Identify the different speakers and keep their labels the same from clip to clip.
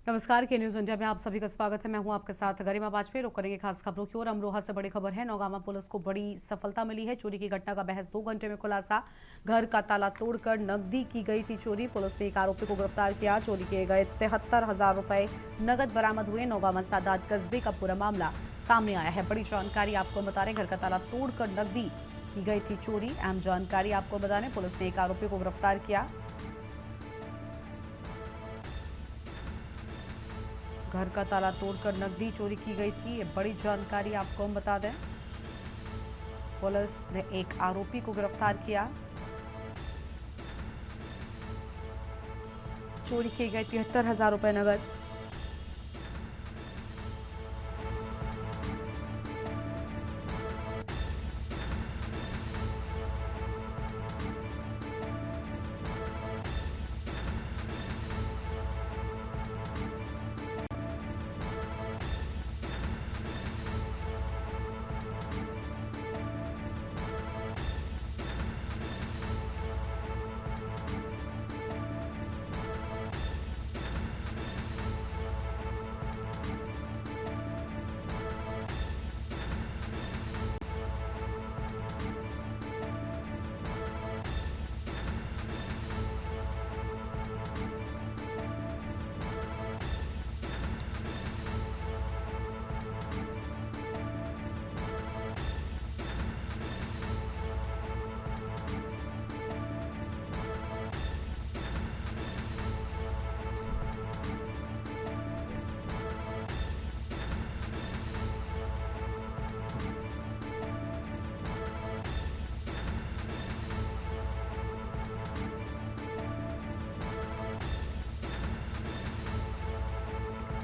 Speaker 1: नमस्कार के news India में आप सभी का स्वागत है। मैं हूं आपके साथ गरिमा बाजपेयी। रुक करेंगे खास खबरों की ओर। अमरोहा से बड़ी खबर है। नौगामा पुलिस को बड़ी सफलता मिली है। चोरी की घटना का बहस 2 घंटे में खुलासा। घर का ताला तोड़कर नकदी की गई थी चोरी। पुलिस ने एक आरोपी को गिरफ्तार किया। चोरी किए गए 73,000 रुपए नगद बरामद हुए। नौगामा सादात कस्बे का पूरा मामला सामने आया है। बड़ी जानकारी आपको बता रहे, घर का ताला तोड़कर नकदी की गई थी चोरी। अहम जानकारी आपको बता रहे, पुलिस ने एक आरोपी को गिरफ्तार किया। घर का ताला तोड़कर नकदी चोरी की गई थी, ये बड़ी जानकारी आपको हम बता दें। पुलिस ने एक आरोपी को गिरफ्तार किया। चोरी किए गए 73,000 रुपए नगद।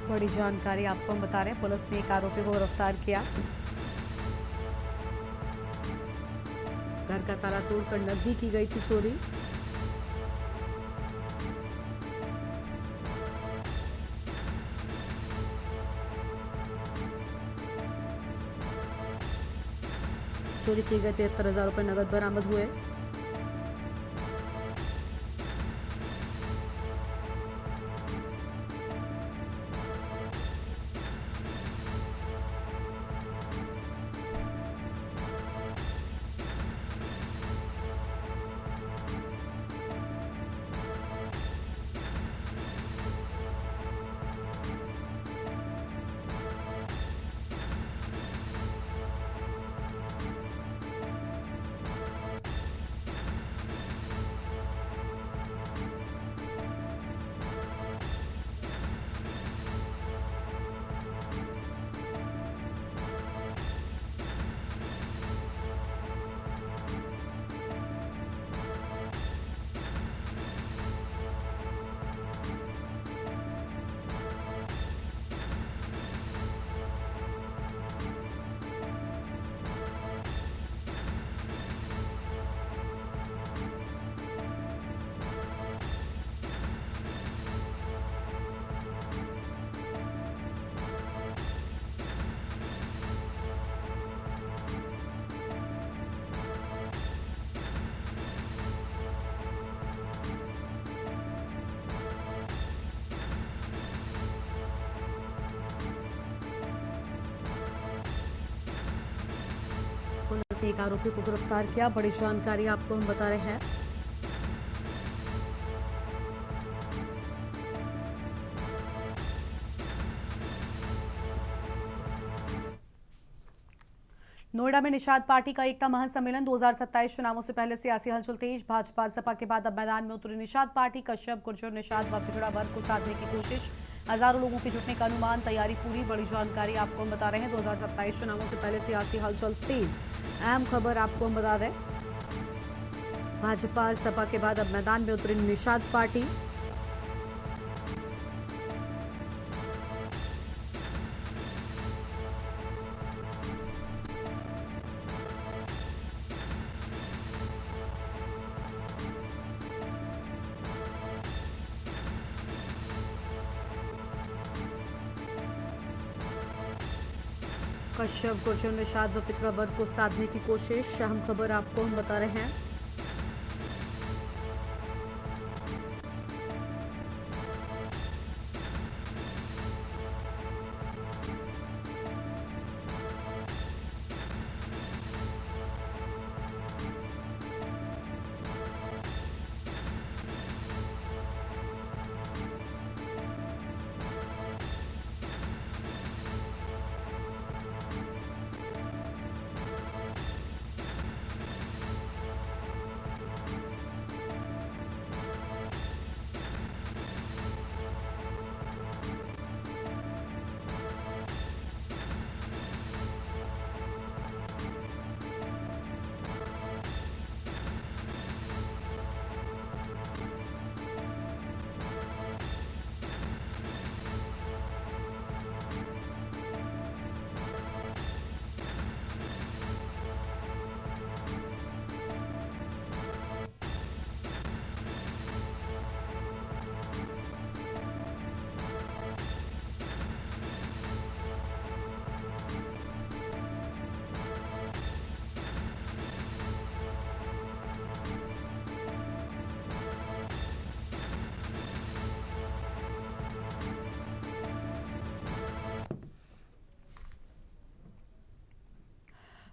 Speaker 1: बड़ी जानकारी आपको हम बता रहे हैं, पुलिस ने एक आरोपी को गिरफ्तार किया। घर का ताला तोड़कर नकदी की गई थी चोरी। चोरी किए गए 73,000 रुपए नगद बरामद हुए। पुलिस ने एक आरोपी को गिरफ्तार किया। बड़ी जानकारी आपको हम बता रहे हैं। नोएडा में निषाद पार्टी का एकता महासम्मेलन। 2027 चुनावों से पहले सियासी हलचल तेज। भाजपा सपा के बाद अब मैदान में उतरी निषाद पार्टी। कश्यप, गुर्जर, निषाद व पिछड़ा वर्ग को साधने की कोशिश। हजारों लोगों के जुटने का अनुमान। तैयारी पूरी। बड़ी जानकारी आपको हम बता रहे हैं। 2027 चुनावों से पहले सियासी हलचल तेज। अहम खबर आपको हम बता दें, भाजपा सपा के बाद अब मैदान में उतरी निषाद पार्टी। कश्यप, गुर्जर, निषाद व पिछड़ा वर्ग को साधने की कोशिश। अहम खबर आपको हम बता रहे हैं।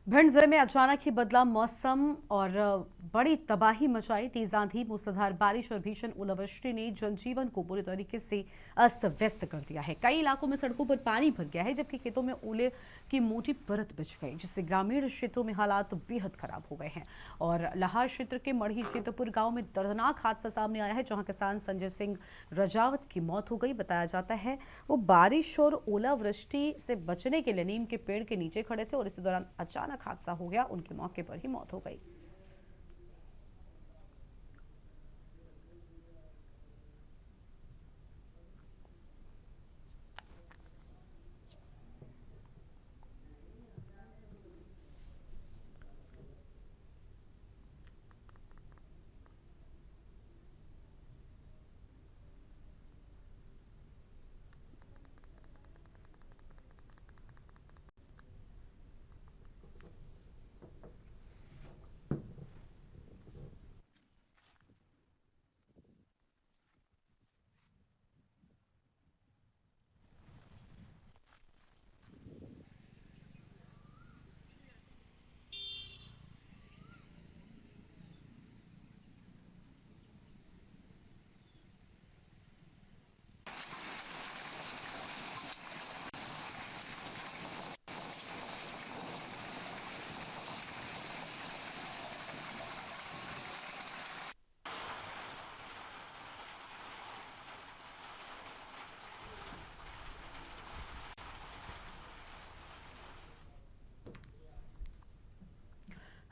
Speaker 1: भिंड जिले में अचानक ही बदला मौसम और बड़ी तबाही मचाई। तेज आंधी, मूसलाधार बारिश और भीषण ओलावृष्टि ने जनजीवन को बुरी तरीके से अस्त व्यस्त कर दिया है। कई इलाकों में सड़कों पर पानी भर गया है, जबकि खेतों में ओले की मोटी परत बिछ गई, जिससे ग्रामीण क्षेत्रों में हालात बेहद खराब हो गए हैं। और लाहार क्षेत्र के मढ़ी शेतपुर गांव में दर्दनाक हादसा सामने आया है, जहां किसान संजय सिंह रजावत की मौत हो गई। बताया जाता है वो बारिश और ओलावृष्टि से बचने के लिए नीम के पेड़ के नीचे खड़े थे और इसी दौरान अचानक हादसा हो गया। उनकी मौके पर ही मौत हो गई।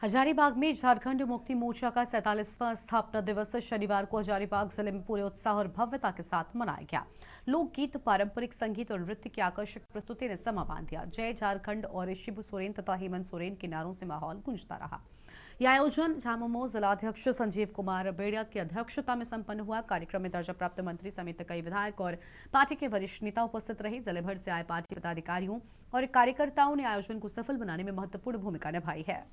Speaker 1: हजारीबाग में झारखंड मुक्ति मोर्चा का 47वां स्थापना दिवस शनिवार को हजारीबाग जिले में पूरे उत्साह और भव्यता के साथ मनाया गया। लोकगीत, पारंपरिक संगीत और नृत्य की आकर्षक प्रस्तुति ने समा बांध दिया। जय झारखंड और शिबू सोरेन तथा हेमंत सोरेन के नारों से माहौल गूंजता रहा। यह आयोजन झामुमो जिलाध्यक्ष संजीव कुमार बेड़िया की अध्यक्षता में संपन्न हुआ। कार्यक्रम में दर्जा प्राप्त मंत्री समेत कई विधायक और पार्टी के वरिष्ठ नेता उपस्थित रहे। जिले भर से आए पार्टी पदाधिकारियों और कार्यकर्ताओं ने आयोजन को सफल बनाने में महत्वपूर्ण भूमिका निभाई है।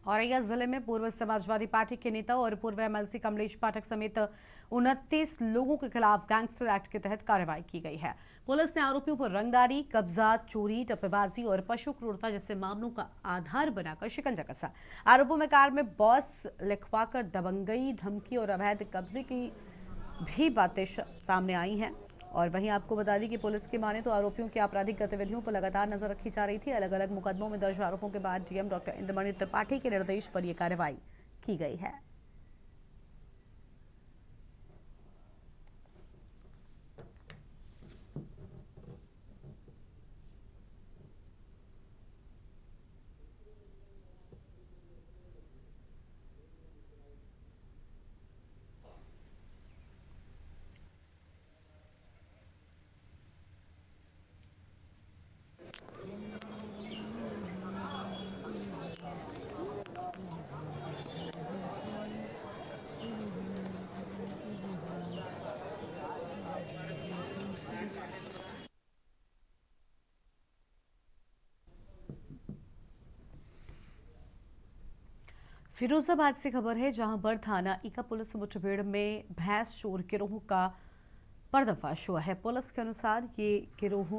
Speaker 1: औरैया जिले में पूर्व समाजवादी पार्टी के नेता और पूर्व एमएलसी कमलेश पाठक समेत 29 लोगों के खिलाफ गैंगस्टर एक्ट के तहत कार्रवाई की गई है। पुलिस ने आरोपियों पर रंगदारी, कब्जा, चोरी, टप्पेबाजी और पशु क्रूरता जैसे मामलों का आधार बनाकर शिकंजा कसा। आरोपों में कार में बॉस लिखवाकर दबंगई, धमकी और अवैध कब्जे की भी बातें सामने आई हैं। और वहीं आपको बता दें कि पुलिस की माने तो आरोपियों की आपराधिक गतिविधियों पर लगातार नजर रखी जा रही थी। अलग अलग मुकदमों में दर्ज आरोपों के बाद डीएम डॉक्टर इंद्रमणि त्रिपाठी के निर्देश पर यह कार्रवाई की गई है। फिरोजाबाद से खबर है, जहां बर थाना इका पुलिस मुठभेड़ में भैंस चोर गिरोह का पर्दाफाश हुआ है। पुलिस के अनुसार ये गिरोह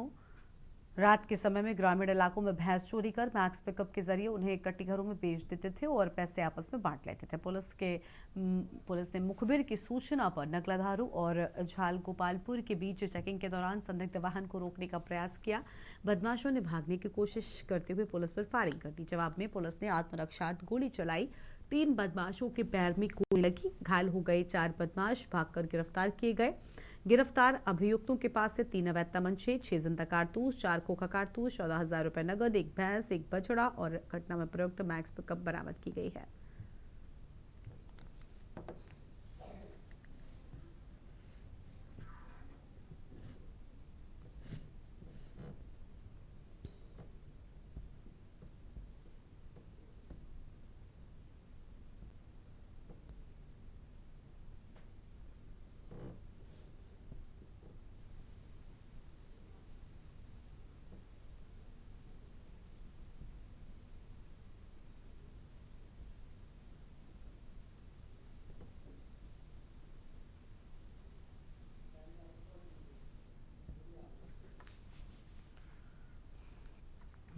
Speaker 1: रात के समय में ग्रामीण इलाकों में भैंस चोरी कर मैक्स पिकअप के जरिए उन्हें कट्टी घरों में बेच देते थे और पैसे आपस में बांट लेते थे। पुलिस ने मुखबिर की सूचना पर नगलाधारू और झाल गोपालपुर के बीच चेकिंग के दौरान संदिग्ध वाहन को रोकने का प्रयास किया। बदमाशों ने भागने की कोशिश करते हुए पुलिस पर फायरिंग कर दी। जवाब में पुलिस ने आत्मरक्षार्थ गोली चलाई। 3 बदमाशों के पैर में गोली लगी, घायल हो गए। 4 बदमाश भागकर गिरफ्तार किए गए। गिरफ्तार अभियुक्तों के पास से 3 अवैध तमंचे, 6 जिंदा कारतूस, 4 खोखा कारतूस, 14,000 रुपए नगद, 1 भैंस, 1 बछड़ा और घटना में प्रयुक्त मैक्स पिकअप बरामद की गई है।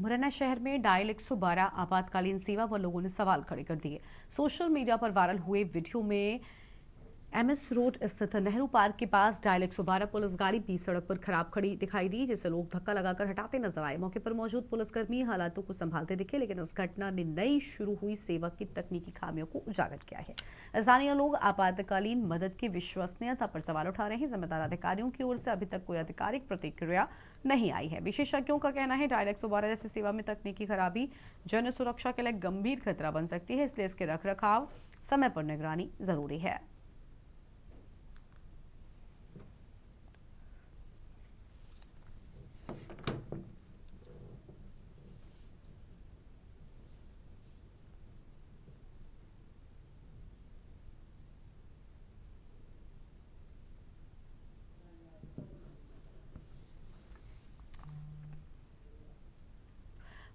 Speaker 1: मुरैना शहर में डायल 112 आपातकालीन सेवा पर लोगों ने सवाल खड़े कर दिए। सोशल मीडिया पर वायरल हुए वीडियो में एमएस रोड स्थित नेहरू पार्क के पास डायल 112 पुलिस गाड़ी बीच सड़क पर खराब खड़ी दिखाई दी, जिसे लोग धक्का लगाकर हटाते नजर आए। मौके पर मौजूद पुलिसकर्मी हालातों को संभालते दिखे, लेकिन इस घटना ने नई शुरू हुई सेवा की तकनीकी खामियों को उजागर किया है। स्थानीय लोग आपातकालीन मदद की विश्वसनीयता पर सवाल उठा रहे हैं। जिम्मेदार अधिकारियों की ओर से अभी तक कोई आधिकारिक प्रतिक्रिया नहीं आई है। विशेषज्ञों का कहना है डायल 112 जैसी सेवा में तकनीकी खराबी जन सुरक्षा के लिए गंभीर खतरा बन सकती है, इसलिए इसके रखरखाव समय पर निगरानी जरूरी है।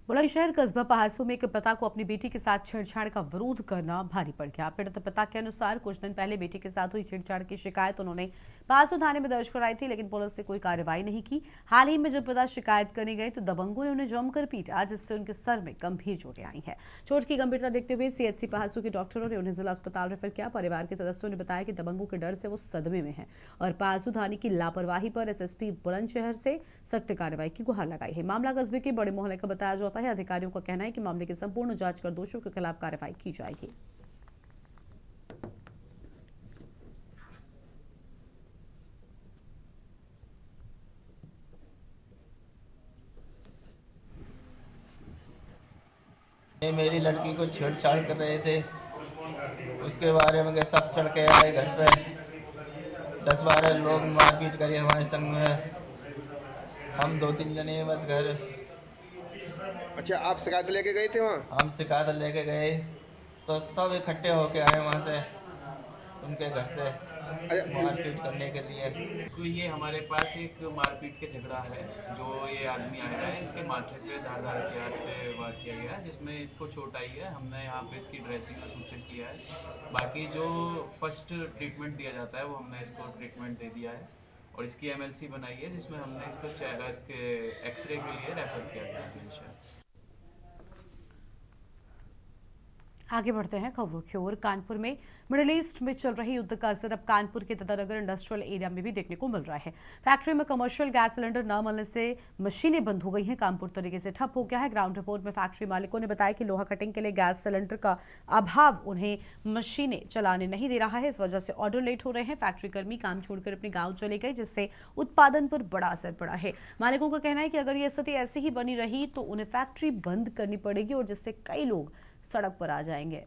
Speaker 1: बुलंदशहर कस्बा पहासों में एक पिता को अपनी बेटी के साथ छेड़छाड़ का विरोध करना भारी पड़ गया। पीड़ित पिता के अनुसार कुछ दिन पहले बेटी के साथ हुई छेड़छाड़ की शिकायत उन्होंने पहासों थाने में दर्ज कराई थी, लेकिन पुलिस ने कोई कार्रवाई नहीं की। हाल ही में जब पिता शिकायत करने गए तो दबंगों ने उन्हें जमकर पीटा, जिससे उनके सर में गंभीर चोटें आई हैं। चोट की गंभीरता देखते हुए सीएचसी पहासों के डॉक्टरों ने उन्हें जिला अस्पताल रेफर किया। परिवार के सदस्यों ने बताया कि दबंगों के डर से वो सदमे में हैं और पहासों थाने की लापरवाही पर एसएसपी बुलंदशहर से सख्त कार्रवाई की गुहार लगाई है। मामला कस्बे के बड़े मोहल्ले का बताया जाता है। अधिकारियों का कहना है कि मामले की संपूर्ण जांच कर दोषियों के खिलाफ कार्रवाई की जाएगी।
Speaker 2: ये मेरी लड़की को छेड़छाड़ कर रहे थे, उसके बारे में सब चढ़ के आए घर पे। 10-12 लोग मारपीट करी हमारे संग में। हम 2-3 जने बस घर।
Speaker 3: अच्छा, आप शिकायत लेके गए थे वहाँ?
Speaker 2: हम शिकायत लेके गए तो सब इकट्ठे होके आए वहाँ से, उनके घर से मारपीट करने के लिए।
Speaker 4: तो ये हमारे पास एक मारपीट के झगड़ा है। जो ये आदमी आया है, इसके माथे पे धारदार हथियार से वार किया गया है, जिसमें इसको चोट आई है। हमने यहाँ पे इसकी ड्रेसिंग का सूचन किया है। बाकी जो फर्स्ट ट्रीटमेंट दिया जाता है वो हमने इसको ट्रीटमेंट दे दिया है और इसकी एमएलसी बनाई है, जिसमें हमने इसके एक्सरे के लिए रेफर किया गया।
Speaker 1: आगे बढ़ते हैं खबरों की ओर। कानपुर में मिडिल ईस्ट में चल रही युद्ध का असर अब कानपुर के दत्तानगर इंडस्ट्रियल एरिया में भी देखने को मिल रहा है। फैक्ट्री में कमर्शियल गैस सिलेंडर न मिलने से मशीनें बंद हो गई हैं। कानपुर तरीके से ठप हो गया है। ग्राउंड रिपोर्ट में फैक्ट्री मालिकों ने बताया कि लोहा कटिंग के लिए गैस सिलेंडर का अभाव उन्हें मशीनें चलाने नहीं दे रहा है। इस वजह से ऑर्डर लेट हो रहे हैं। फैक्ट्री कर्मी काम छोड़कर अपने गाँव चले गए, जिससे उत्पादन पर बड़ा असर पड़ा है। मालिकों का कहना है कि अगर ये स्थिति ऐसी ही बनी रही तो उन्हें फैक्ट्री बंद करनी पड़ेगी और जिससे कई लोग सड़क पर आ जाएंगे।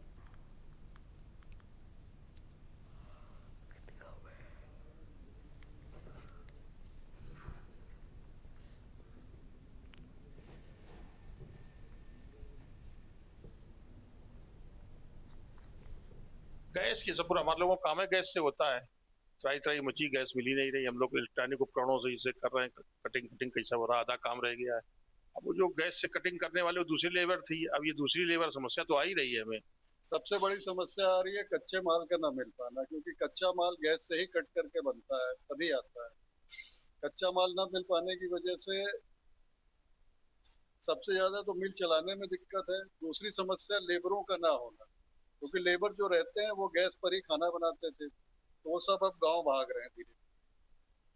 Speaker 5: गैस की सब पूरा हमारे लोगों का काम है, गैस से होता है। त्राई मची, गैस मिल ही नहीं रही। हम लोग इलेक्ट्रॉनिक उपकरणों से इसे कर रहे हैं, कटिंग कैसा हो रहा, आधा काम रह गया है। अब वो जो गैस से कटिंग करने वाले वो दूसरी लेबर थी, अब ये दूसरी लेबर समस्या तो आ ही रही है हमें।
Speaker 6: सबसे बड़ी समस्या आ रही है कच्चे माल का ना मिल पाना, क्योंकि कच्चा माल गैस से ही कट करके बनता है, तभी आता है। कच्चा माल ना मिल पाने की वजह से सबसे ज्यादा तो मिल चलाने में दिक्कत है। दूसरी समस्या लेबरों का ना होना, क्योंकि लेबर जो रहते हैं वो गैस पर ही खाना बनाते थे, तो वो सब अब गांव भाग रहे हैं धीरे।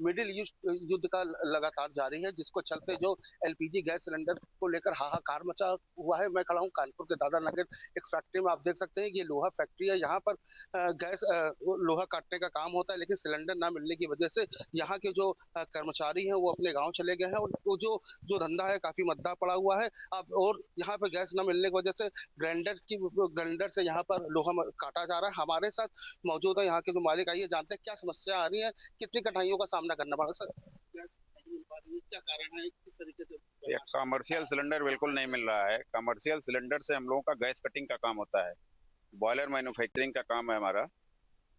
Speaker 3: मिडिल ईस्ट युद्ध का लगातार जारी है, जिसको चलते जो एलपीजी गैस सिलेंडर को लेकर हाहाकार मचा हुआ है। मैं खड़ा हूँ कानपुर के दादर एक फैक्ट्री में। आप देख सकते हैं कि ये लोहा फैक्ट्री है। यहाँ पर गैस लोहा काटने का काम होता है, लेकिन सिलेंडर ना मिलने की वजह से यहाँ के जो कर्मचारी हैं वो अपने गाँव चले गए हैं और वो जो धंधा है काफी मद्दा पड़ा हुआ है। अब और यहाँ पर गैस न मिलने की वजह से ग्राइंडर से यहाँ पर लोहा काटा जा रहा है। हमारे साथ मौजूद है यहाँ के जो मालिक, आइए जानते हैं क्या समस्या आ रही है, कितनी कठिनाइयों का सामना करना पड़ा। सर, क्या कारण है, किस तरीके से?
Speaker 7: कमर्शियल सिलेंडर बिल्कुल नहीं मिल रहा है। कमर्शियल सिलेंडर से हम लोगों का गैस कटिंग का काम होता है, बॉयलर मैन्युफैक्चरिंग का काम है हमारा।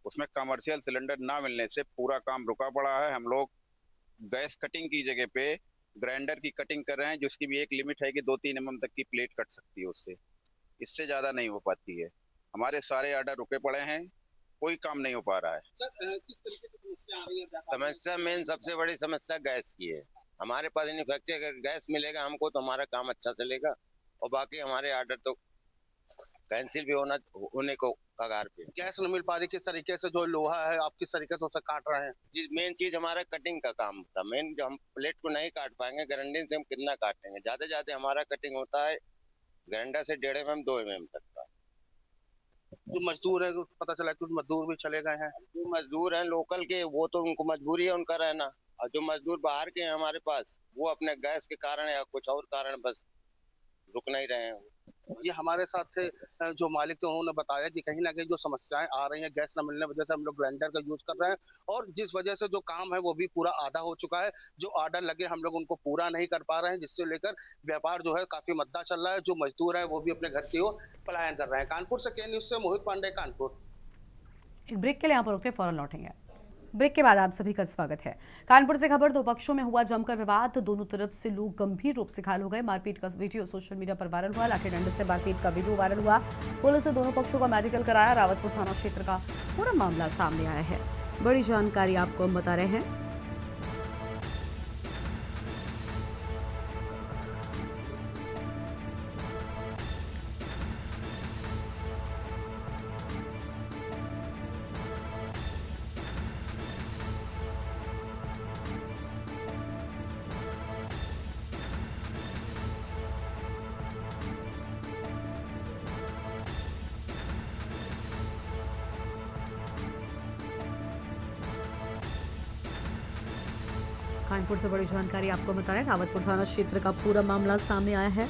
Speaker 7: उसमें कमर्शियल सिलेंडर ना मिलने से पूरा काम रुका पड़ा है। हम लोग गैस कटिंग की जगह पे ग्राइंडर की कटिंग कर रहे हैं, जिसकी भी एक लिमिट है कि 2-3 mm तक की प्लेट कट सकती है उससे, इससे ज्यादा नहीं हो पाती है। हमारे सारे ऑर्डर रुके पड़े हैं, कोई काम नहीं हो पा रहा है।
Speaker 3: सर, किस तरीके की समस्या आ रही है?
Speaker 7: समस्या मेन सबसे बड़ी समस्या गैस की है।
Speaker 8: हमारे पास इन्फेक्शन अगर गैस मिलेगा हमको तो हमारा काम अच्छा चलेगा, और बाकी हमारे ऑर्डर तो कैंसिल भी होने को कगार पे।
Speaker 3: गैस नहीं मिल पा रही, किस तरीके से जो लोहा है आप किस तरीके से उसे काट रहे हैं?
Speaker 8: मेन चीज हमारा कटिंग का काम था। मेन जो हम प्लेट को नहीं काट पाएंगे, ग्राइंडिंग से हम कितना काटेंगे? ज्यादा से ज्यादा हमारा कटिंग होता है ग्राइंडर से 1.5 mm 2 mm तक का।
Speaker 3: जो मजदूर है, पता चला कुछ मजदूर भी चले गए हैं।
Speaker 8: जो मजदूर हैं लोकल के, वो तो उनको मजबूरी है उनका रहना, और जो मजदूर बाहर के हैं हमारे पास, वो अपने गैस के कारण या कुछ और कारण बस रुक नहीं रहे हैं।
Speaker 3: ये हमारे साथ थे जो मालिक थे, उन्होंने बताया कि कहीं ना कहीं जो समस्याएं आ रही हैं गैस न मिलने की वजह से, हम लोग ग्राइंडर का यूज कर रहे हैं, और जिस वजह से जो काम है वो भी पूरा आधा हो चुका है। जो ऑर्डर लगे हम लोग उनको पूरा नहीं कर पा रहे हैं, जिससे लेकर व्यापार जो है काफी मंदा चल रहा है। जो मजदूर है वो भी अपने घर की ओर पलायन कर रहे हैं। कानपुर से के न्यूज से मोहित पांडे, कानपुर।
Speaker 1: एक ब्रेक के लिए यहाँ पर रुकते, फौरन लौटेंगे। ब्रेक के बाद आप सभी का स्वागत है। कानपुर से खबर, दो पक्षों में हुआ जमकर विवाद, दोनों तरफ से लोग गंभीर रूप से घायल हो गए। मारपीट का वीडियो सोशल मीडिया पर वायरल हुआ। लाठी डंडे से मारपीट का वीडियो वायरल हुआ। पुलिस ने दोनों पक्षों का मेडिकल कराया। रावतपुर थाना क्षेत्र का पूरा मामला सामने आया है। बड़ी जानकारी आपको हम बता रहे हैं। कानपुर से बड़ी जानकारी आपको बता रहे हैं। रावतपुर थाना क्षेत्र का पूरा मामला सामने आया है।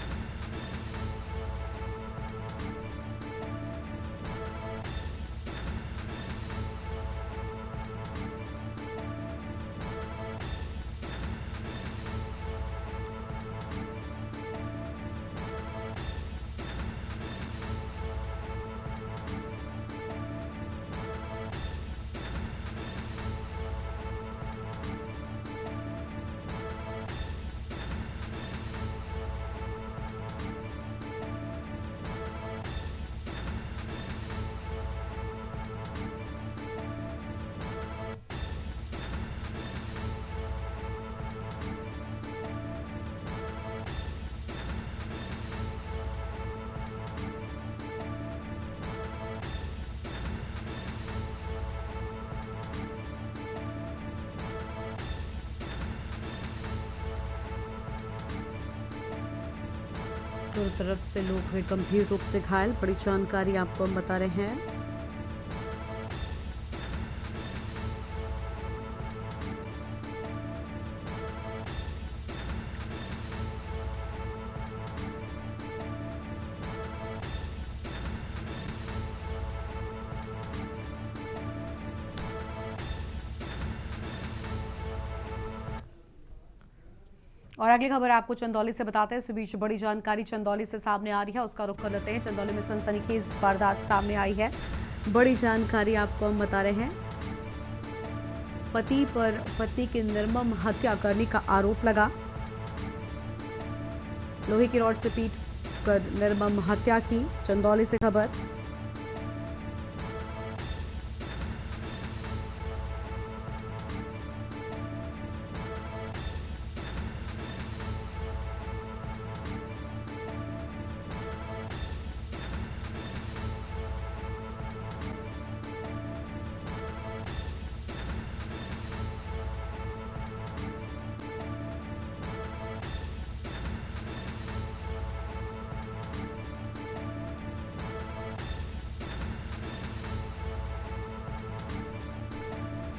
Speaker 1: दोनों तरफ से लोग हुए गंभीर रूप से घायल। बड़ी जानकारी आपको हम बता रहे हैं। और अगली खबर आपको चंदौली से बताते हैं। इस बीच बड़ी जानकारी चंदौली से सामने आ रही है, उसका रुख कर लेते हैं। चंदौली में सनसनीखेज वारदात सामने आई है। बड़ी जानकारी आपको हम बता रहे हैं। पति पर पत्नी की निर्मम हत्या करने का आरोप लगा। लोहे की रॉड से पीट कर निर्मम हत्या की। चंदौली से खबर।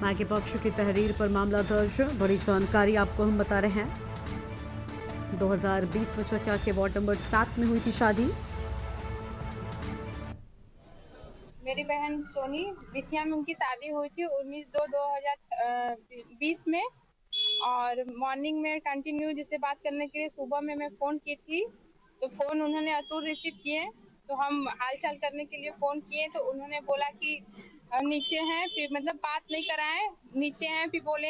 Speaker 1: मां के पक्ष की तहरीर पर मामला दर्ज। बड़ी जानकारी आपको हम बता रहे हैं। 2020 में चकिया के वार्ड नंबर 7 में हुई थी शादी।
Speaker 9: मेरी बहन सोनी बिसिया में उनकी शादी हुई थी 19/2/2020 में, और मॉर्निंग में कंटिन्यू जिससे बात करने के लिए सुबह में मैं फ़ोन की थी, तो फ़ोन उन्होंने अतुल रिसीव किए। तो हम हालचाल करने के लिए फ़ोन किए तो उन्होंने बोला कि नीचे हैं, फिर मतलब बात नहीं कराए, नीचे हैं। फिर बोले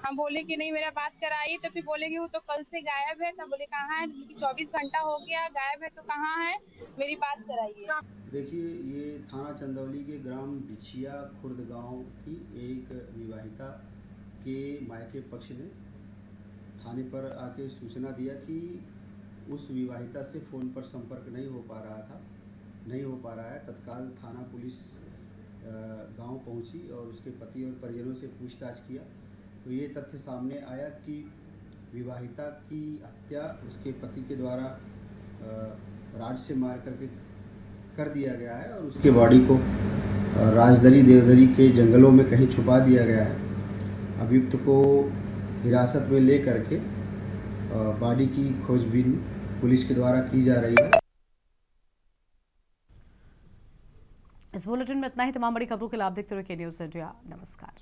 Speaker 9: हम बोले कि नहीं मेरा बात कराइए, तो फिर बोले कि वो तो कल से गायब है। तो बोले कहाँ है? 24 घंटा हो गया गायब है, तो कहाँ है, मेरी बात कराइए।
Speaker 10: देखिए, ये थाना चंदौली के ग्राम बिछिया खुर्द गांव की एक विवाहिता के मायके पक्ष ने थाने पर आके सूचना दिया कि उस विवाहिता से फ़ोन पर संपर्क नहीं हो पा रहा है। तत्काल थाना पुलिस गांव पहुंची और उसके पति और परिजनों से पूछताछ किया तो ये तथ्य सामने आया कि विवाहिता की हत्या उसके पति के द्वारा राड से मार करके कर दिया गया है और उसके बॉडी को राजदरी देवदरी के जंगलों में कहीं छुपा दिया गया है। अभियुक्त को हिरासत में ले करके बॉडी की खोजबीन पुलिस के द्वारा की जा रही है।
Speaker 1: इस बुलेटिन में इतना ही। तमाम बड़ी खबरों के लिए आप देखते रहिए के न्यूज़ इंडिया। नमस्कार।